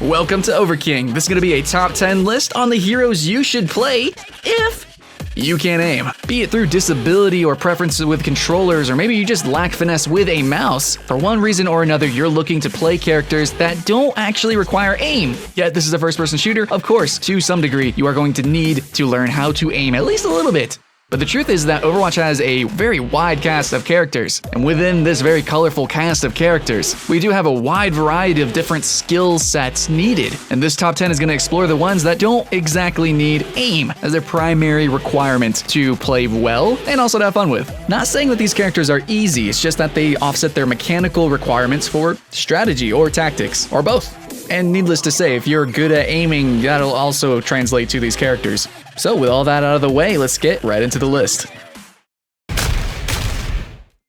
Welcome to OverKing. This is going to be a top 10 list on the heroes you should play if you can't aim. Be it through disability or preferences with controllers, or maybe you just lack finesse with a mouse. For one reason or another, you're looking to play characters that don't actually require aim. Yet this is a first-person shooter. Of course, to some degree, you are going to need to learn how to aim at least a little bit. But the truth is that Overwatch has a very wide cast of characters, and within this very colorful cast of characters, we do have a wide variety of different skill sets needed. And this top 10 is going to explore the ones that don't exactly need aim as their primary requirement to play well and also to have fun with. Not saying that these characters are easy, it's just that they offset their mechanical requirements for strategy or tactics, or both. And needless to say, if you're good at aiming, that'll also translate to these characters. So with all that out of the way, let's get right into the list.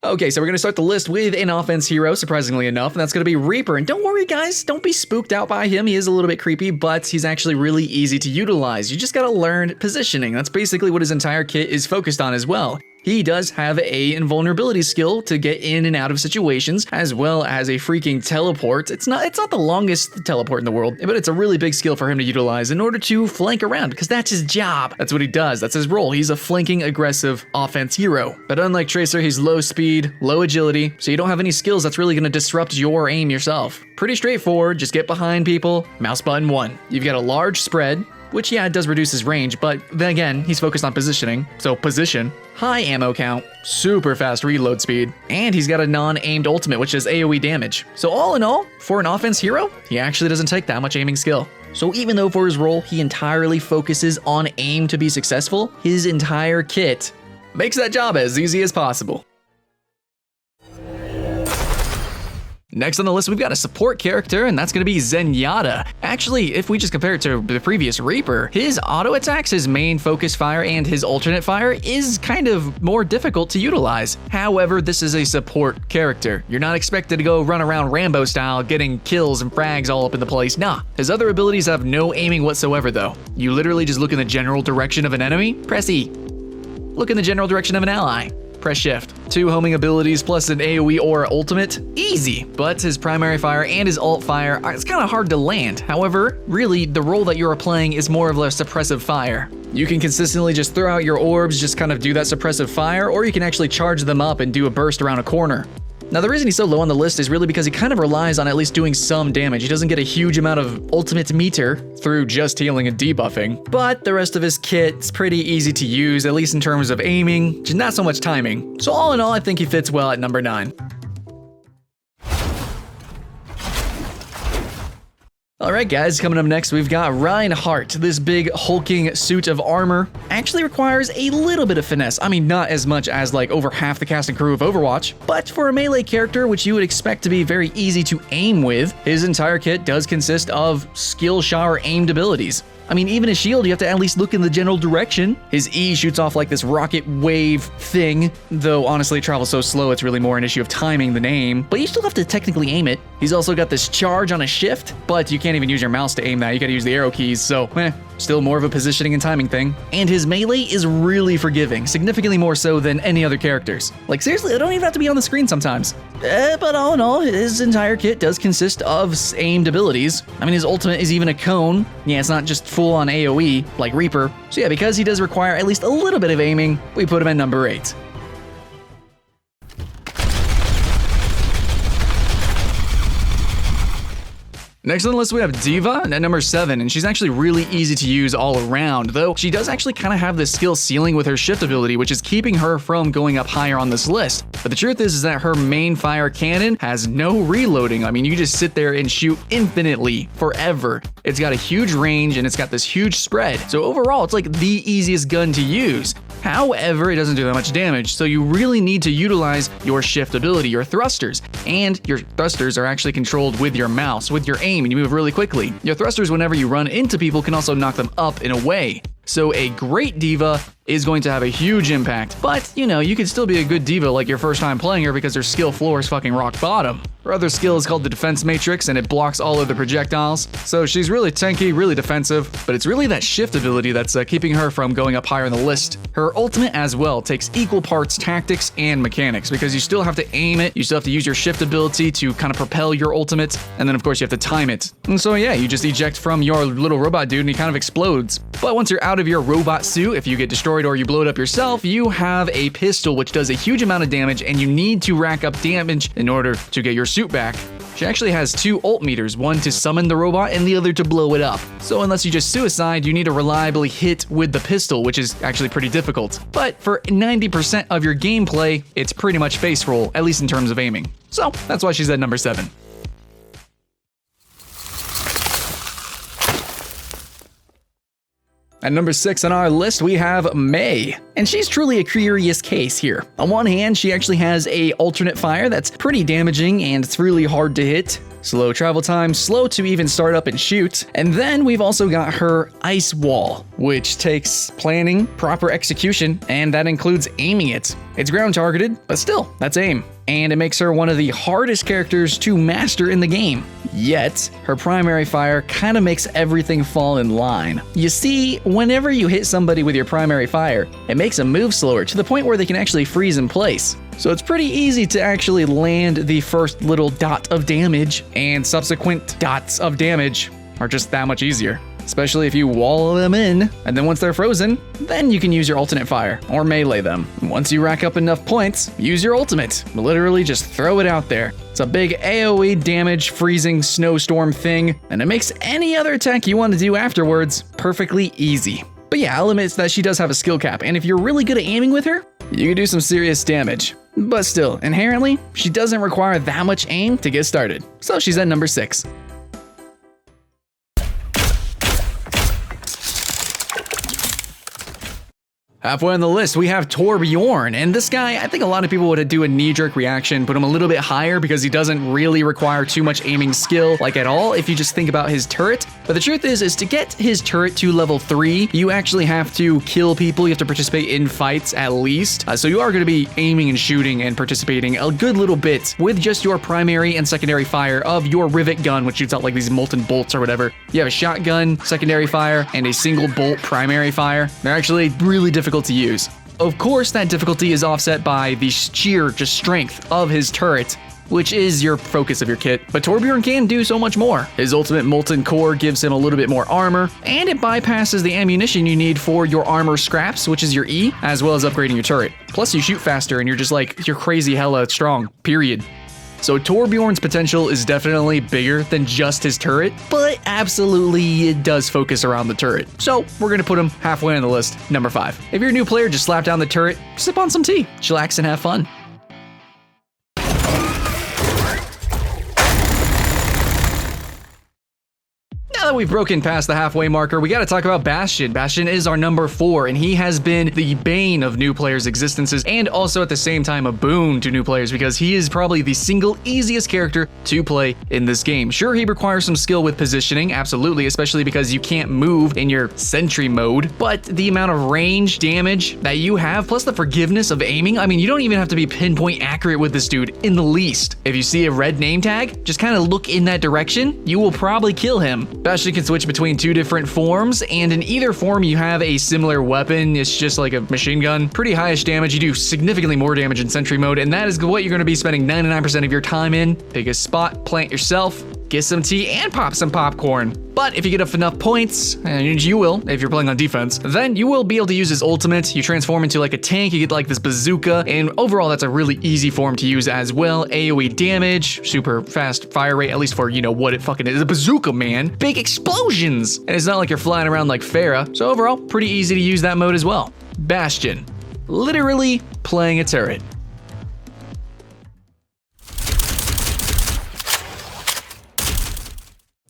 Okay, so we're gonna start the list with an offense hero, surprisingly enough, and that's gonna be Reaper. And don't worry guys, don't be spooked out by him. He is a little bit creepy, but he's actually really easy to utilize. You just gotta learn positioning. That's basically what his entire kit is focused on as well. He does have a invulnerability skill to get in and out of situations, as well as a freaking teleport. It's not the longest teleport in the world, but it's a really big skill for him to utilize in order to flank around, because that's his job. That's what he does. That's his role. He's a flanking, aggressive offense hero. But unlike Tracer, he's low speed, low agility, so you don't have any skills that's really gonna disrupt your aim yourself. Pretty straightforward, just get behind people, mouse button 1. You've got a large spread, which yeah, it does reduce his range, but then again, he's focused on positioning, so position. High ammo count, super fast reload speed, and he's got a non-aimed ultimate, which is AoE damage. So all in all, for an offense hero, he actually doesn't take that much aiming skill. So even though for his role, he entirely focuses on aim to be successful, his entire kit makes that job as easy as possible. Next on the list, we've got a support character, and that's going to be ZENYATTA. Actually, if we just compare it to the previous Reaper, his auto attacks, his main focus fire, and his alternate fire is kind of more difficult to utilize. However, this is a support character. You're not expected to go run around Rambo style, getting kills and frags all up in the place. Nah. His other abilities have no aiming whatsoever, though. You literally just look in the general direction of an enemy, press E. Look in the general direction of an ally, press shift. 2 homing abilities plus an AoE or ultimate, easy. But his primary fire and his alt fire, it's kind of hard to land. However, really, the role that you're playing is more of a suppressive fire. You can consistently just throw out your orbs, just kind of do that suppressive fire, or you can actually charge them up and do a burst around a corner. Now the reason he's so low on the list is really because he kind of relies on at least doing some damage. He doesn't get a huge amount of ultimate meter through just healing and debuffing, but the rest of his kit's pretty easy to use, at least in terms of aiming, just not so much timing. So all in all, I think he fits well at number 9. Alright guys, coming up next we've got REINHARDT. This big hulking suit of armor actually requires a little bit of finesse. I mean, not as much as like over half the cast and crew of Overwatch, but for a melee character which you would expect to be very easy to aim with, his entire kit does consist of skill shower aimed abilities. I mean, even his shield, you have to at least look in the general direction. His E shoots off like this rocket wave thing, though honestly it travels so slow it's really more an issue of timing than aim, but you still have to technically aim it. He's also got this charge on a shift, but you can't even use your mouse to aim that, you gotta use the arrow keys, so still more of a positioning and timing thing. And his melee is really forgiving, significantly more so than any other characters. Like seriously, it don't even have to be on the screen sometimes. But all in all, his entire kit does consist of aimed abilities. I mean, his ultimate is even a cone. Yeah, it's not just full on AoE like Reaper. So yeah, because he does require at least a little bit of aiming, we put him at number 8. Next on the list we have D.Va at number 7, and she's actually really easy to use all around, though she does actually kind of have this skill ceiling with her shift ability, which is keeping her from going up higher on this list. But the truth is that her main fire cannon has no reloading. I mean, you just sit there and shoot infinitely, forever. It's got a huge range and it's got this huge spread. So overall, it's like the easiest gun to use. However, it doesn't do that much damage, so you really need to utilize your shift ability, your thrusters. And your thrusters are actually controlled with your mouse, with your aim, and you move really quickly. Your thrusters, whenever you run into people, can also knock them up and away. So a great D.Va is going to have a huge impact. But, you know, you can still be a good diva like your first time playing her because her skill floor is fucking rock bottom. Her other skill is called the Defense Matrix, and it blocks all of the projectiles. So she's really tanky, really defensive, but it's really that shift ability that's keeping her from going up higher in the list. Her ultimate as well takes equal parts tactics and mechanics, because you still have to aim it, you still have to use your shift ability to kind of propel your ultimate, and then of course you have to time it. And so yeah, you just eject from your little robot dude and he kind of explodes. But once you're out of your robot suit, if you get destroyed or you blow it up yourself, you have a pistol which does a huge amount of damage, and you need to rack up damage in order to get your suit back. She actually has 2 ult meters, one to summon the robot and the other to blow it up. So unless you just suicide, you need to reliably hit with the pistol, which is actually pretty difficult. But for 90% of your gameplay, it's pretty much face roll, at least in terms of aiming. So that's why she's at number 7. At number 6 on our list, we have Mei. And she's truly a curious case here. On one hand, she actually has a alternate fire that's pretty damaging and it's really hard to hit. Slow travel time, slow to even start up and shoot. And then we've also got her Ice Wall, which takes planning, proper execution, and that includes aiming it. It's ground targeted, but still, that's aim. And it makes her one of the hardest characters to master in the game. Yet, her primary fire kind of makes everything fall in line. You see, whenever you hit somebody with your primary fire, it makes them move slower to the point where they can actually freeze in place. So it's pretty easy to actually land the first little dot of damage, and subsequent dots of damage are just that much easier. Especially if you wall them in, and then once they're frozen, then you can use your alternate fire, or melee them. Once you rack up enough points, use your ultimate. Literally just throw it out there. It's a big AoE damage freezing snowstorm thing, and it makes any other attack you want to do afterwards perfectly easy. But yeah, I'll admit that she does have a skill cap, and if you're really good at aiming with her, you can do some serious damage. But still, inherently, she doesn't require that much aim to get started. So she's at number 6. Halfway on the list, we have TORBJÖRN, and this guy, I think a lot of people would do a knee-jerk reaction, put him a little bit higher because he doesn't really require too much aiming skill, like at all, if you just think about his turret. But the truth is to get his turret to level 3, you actually have to kill people, you have to participate in fights at least. So you are going to be aiming and shooting and participating a good little bit with just your primary and secondary fire of your rivet gun, which shoots out like these molten bolts or whatever. You have a shotgun, secondary fire, and a single bolt primary fire. They're actually really difficult to use. Of course, that difficulty is offset by the sheer just strength of his turret, which is your focus of your kit. But TORBJÖRN can do so much more. His ultimate molten core gives him a little bit more armor, and it bypasses the ammunition you need for your armor scraps, which is your E, as well as upgrading your turret. Plus you shoot faster and you're just like, you're crazy hella strong, period. So TORBJÖRN's potential is definitely bigger than just his turret, but absolutely it does focus around the turret. So we're gonna put him halfway on the list, number 5. If you're a new player, just slap down the turret, sip on some tea, chillax and have fun. Now that we've broken past the halfway marker, we gotta talk about Bastion. Bastion is our number 4, and he has been the bane of new players' existences, and also at the same time a boon to new players, because he is probably the single easiest character to play in this game. Sure, he requires some skill with positioning, absolutely, especially because you can't move in your sentry mode, but the amount of range damage that you have, plus the forgiveness of aiming, I mean, you don't even have to be pinpoint accurate with this dude in the least. If you see a red name tag, just kind of look in that direction, you will probably kill him. Bastion can switch between 2 different forms, and in either form you have a similar weapon. It's just like a machine gun. Pretty highish damage. You do significantly more damage in sentry mode, and that is what you're going to be spending 99% of your time in. Pick a spot, plant yourself, get some tea, and pop some popcorn. But if you get up enough points, and you will if you're playing on defense, then you will be able to use his ultimate. You transform into like a tank, you get like this bazooka, and overall that's a really easy form to use as well. AoE damage, super fast fire rate, at least for, you know, what it fucking is. A bazooka, man. Big explosions! And it's not like you're flying around like Pharah, so overall, pretty easy to use that mode as well. Bastion. Literally playing a turret.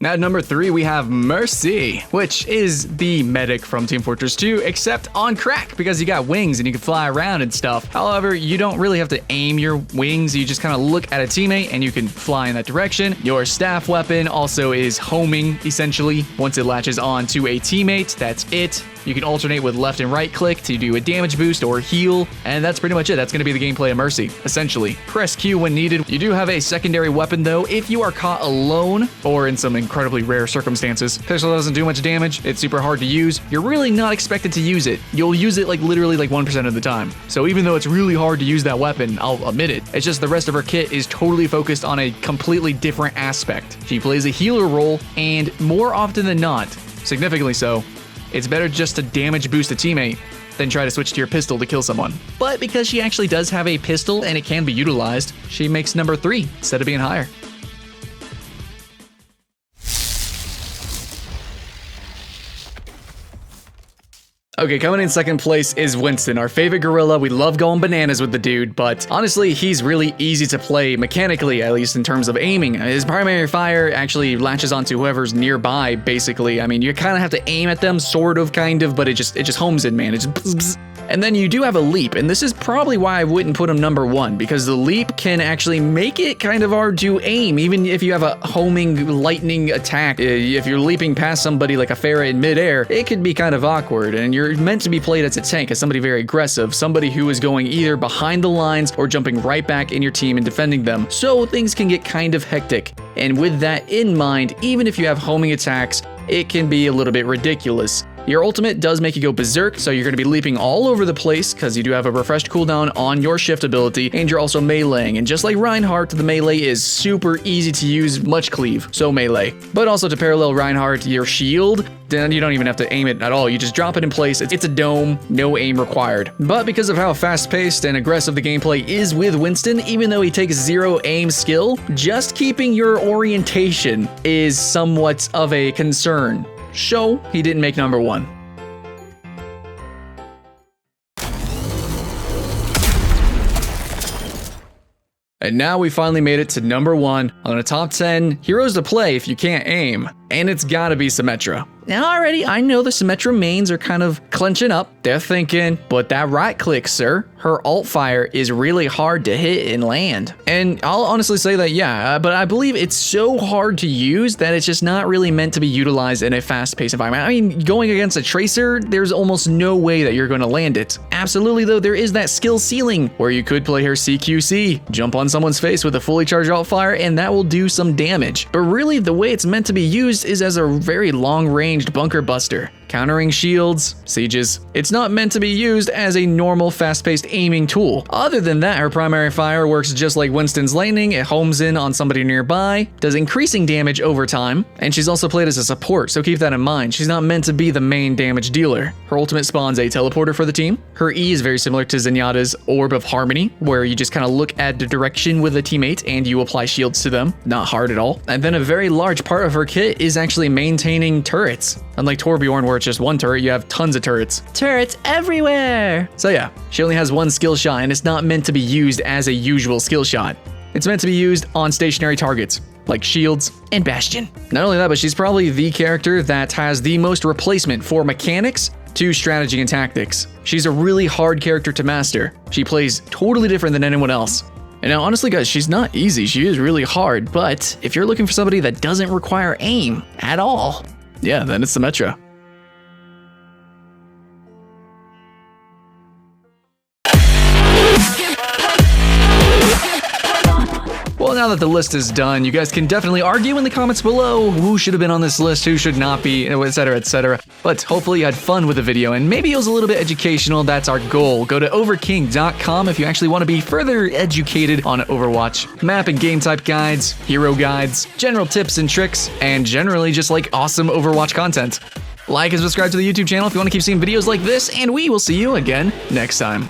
At number 3, we have Mercy, which is the medic from Team Fortress 2, except on crack, because you got wings and you can fly around and stuff. However, you don't really have to aim your wings. You just kind of look at a teammate and you can fly in that direction. Your staff weapon also is homing, essentially. Once it latches on to a teammate, that's it. You can alternate with left and right click to do a damage boost or heal, and that's pretty much it. That's going to be the gameplay of Mercy, essentially. Press Q when needed. You do have a secondary weapon though if you are caught alone or in some incredibly rare circumstances. Pistol doesn't do much damage. It's super hard to use. You're really not expected to use it. You'll use it like literally like 1% of the time. So even though it's really hard to use that weapon, I'll admit it. It's just the rest of her kit is totally focused on a completely different aspect. She plays a healer role, and more often than not, significantly so, it's better just to damage boost a teammate than try to switch to your pistol to kill someone. But because she actually does have a pistol and it can be utilized, she makes number 3 instead of being higher. Okay, coming in second place is Winston, our favorite gorilla. We love going bananas with the dude, but honestly, he's really easy to play mechanically, at least in terms of aiming. His primary fire actually latches onto whoever's nearby, basically. I mean, you kind of have to aim at them, sort of, kind of, but it just homes in, man. It just bzz, bzz. And then you do have a leap, and this is probably why I wouldn't put him number 1, because the leap can actually make it kind of hard to aim, even if you have a homing lightning attack. If you're leaping past somebody like a ferret in midair, it could be kind of awkward, and you're meant to be played as a tank, as somebody very aggressive, somebody who is going either behind the lines or jumping right back in your team and defending them, so things can get kind of hectic. And with that in mind, even if you have homing attacks, it can be a little bit ridiculous. Your ultimate does make you go berserk, so you're going to be leaping all over the place because you do have a refreshed cooldown on your shift ability, and you're also meleeing. And just like Reinhardt, the melee is super easy to use, much cleave, so melee. But also to parallel Reinhardt, your shield, then you don't even have to aim it at all. You just drop it in place. It's a dome, no aim required. But because of how fast-paced and aggressive the gameplay is with Winston, even though he takes 0 aim skill, just keeping your orientation is somewhat of a concern. So he didn't make number 1. And now we finally made it to number 1 on a top 10 heroes to play if you can't aim. And it's gotta be SYMMETRA. Now already, I know the SYMMETRA mains are kind of clenching up. They're thinking, but that right click, sir. Her alt fire is really hard to hit and land. And I'll honestly say that, yeah, but I believe it's so hard to use that it's just not really meant to be utilized in a fast-paced environment. I mean, going against a Tracer, there's almost no way that you're gonna land it. Absolutely though, there is that skill ceiling where you could play her CQC, jump on someone's face with a fully charged alt fire, and that will do some damage. But really, the way it's meant to be used is as a very long-ranged bunker buster, countering shields, sieges. It's not meant to be used as a normal fast-paced aiming tool. Other than that, her primary fire works just like Winston's lightning. It homes in on somebody nearby, does increasing damage over time, and she's also played as a support, so keep that in mind. She's not meant to be the main damage dealer. Her ultimate spawns a teleporter for the team. Her E is very similar to ZENYATTA's Orb of Harmony, where you just kind of look at the direction with a teammate and you apply shields to them. Not hard at all. And then a very large part of her kit is actually maintaining turrets. Unlike TORBJÖRN, where it's just one turret, you have tons of turrets. Turrets everywhere! So yeah, she only has 1 skill shot, and it's not meant to be used as a usual skill shot. It's meant to be used on stationary targets, like shields and Bastion. Not only that, but she's probably the character that has the most replacement for mechanics to strategy and tactics. She's a really hard character to master. She plays totally different than anyone else. And now, honestly, guys, she's not easy. She is really hard, but if you're looking for somebody that doesn't require aim at all, yeah, then it's SYMMETRA. Well, now that the list is done, you guys can definitely argue in the comments below who should have been on this list, who should not be, etc, etc. But hopefully you had fun with the video, and maybe it was a little bit educational. That's our goal. Go to OverKing.com if you actually want to be further educated on Overwatch. Map and game type guides, hero guides, general tips and tricks, and generally just like awesome Overwatch content. Like and subscribe to the YouTube channel if you want to keep seeing videos like this, and we will see you again next time.